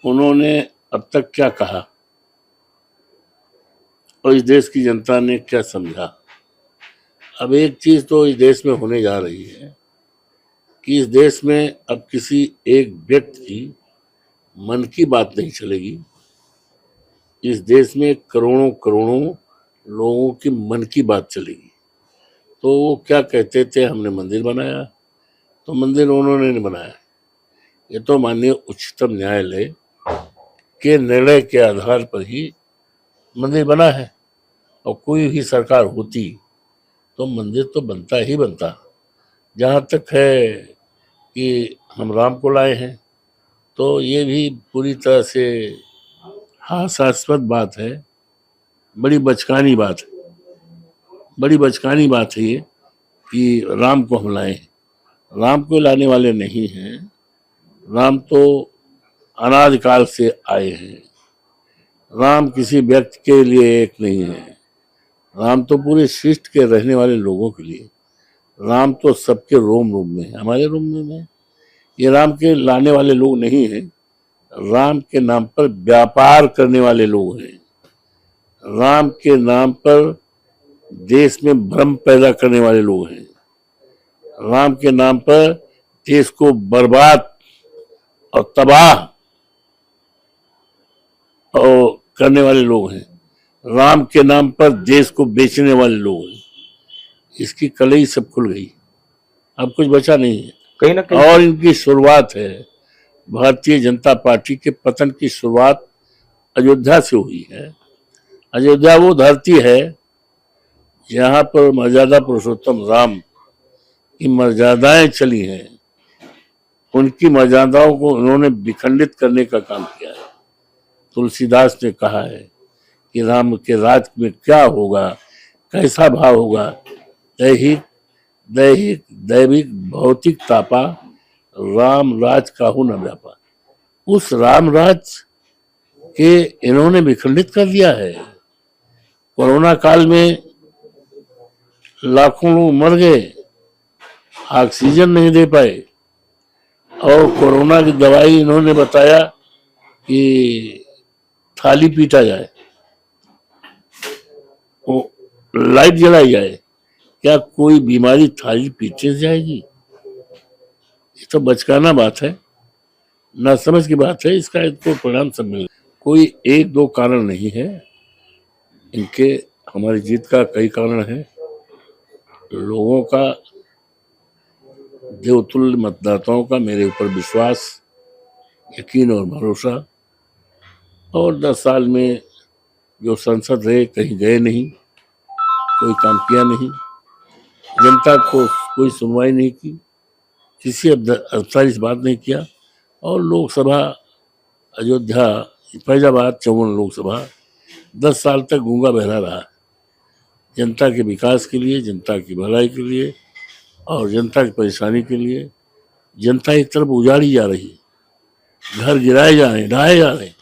उन्होंने अब तक क्या कहा और इस देश की जनता ने क्या समझा। अब एक चीज तो इस देश में होने जा रही है कि इस देश में अब किसी एक व्यक्ति की मन की बात नहीं चलेगी। इस देश में करोड़ों करोड़ों लोगों की मन की बात चलेगी। तो वो क्या कहते थे, हमने मंदिर बनाया, तो मंदिर उन्होंने नहीं बनाया। ये तो माननीय उच्चतम न्यायालय के निर्णय के आधार पर ही मंदिर बना है। और कोई भी सरकार होती तो मंदिर तो बनता ही बनता। जहाँ तक है कि हम राम को लाए हैं, तो ये भी पूरी तरह से हास्यास्पद बात है, बड़ी बचकानी बात है, बड़ी बचकानी बात है ये कि राम को हम लाए हैं। राम को लाने वाले नहीं हैं, राम तो अनादिकाल से आए हैं। राम किसी व्यक्ति के लिए एक नहीं है, राम तो पूरे सृष्टि के रहने वाले लोगों के लिए। राम तो सबके रोम रोम में है, हमारे रोम में है। ये राम के लाने वाले लोग नहीं हैं, राम के नाम पर व्यापार करने वाले लोग हैं। राम के नाम पर देश में भ्रम पैदा करने वाले लोग हैं। राम के नाम पर देश को बर्बाद और तबाह और करने वाले लोग हैं। राम के नाम पर देश को बेचने वाले लोग हैं। इसकी कलई सब खुल गई, अब कुछ बचा नहीं है। कहीं ना कहीं और इनकी शुरुआत है, भारतीय जनता पार्टी के पतन की शुरुआत अयोध्या से हुई है। अयोध्या वो धरती है जहाँ पर मर्यादा पुरुषोत्तम राम की मर्यादाएं चली हैं। उनकी मर्यादाओं को उन्होंने विखंडित करने का काम किया है। तुलसीदास ने कहा है कि राम के राज में क्या होगा, कैसा भाव होगा, दैहिक दैहिक दैविक भौतिक तापा, राम राज काहू न व्यापा। उस राम राज के इन्होंने विखंडित कर दिया है। कोरोना काल में लाखों लोग मर गए, ऑक्सीजन नहीं दे पाए, और कोरोना की दवाई इन्होंने बताया कि थाली पीटा जाए, वो लाइट जलाई जाए। क्या कोई बीमारी थाली पीटने से जाएगी? ये तो बचकाना बात है, ना समझ की बात है। इसका इनको परिणाम सब मिल, कोई एक दो कारण नहीं है इनके। हमारी जीत का कई कारण है। लोगों का, देवतुल्य मतदाताओं का मेरे ऊपर विश्वास, यकीन और भरोसा। और 10 साल में जो सांसद रहे, कहीं गए नहीं, कोई काम किया नहीं, जनता को कोई सुनवाई नहीं की, किसी अवसर इस बात नहीं किया। और लोकसभा अयोध्या फैजाबाद 54 लोकसभा 10 साल तक गूंगा बहरा रहा। जनता के विकास के लिए, जनता की भलाई के लिए और जनता की परेशानी के लिए। जनता एक तरफ उजाड़ी जा रही है, घर गिराए जा रहे हैं, ढाए जा रहे हैं।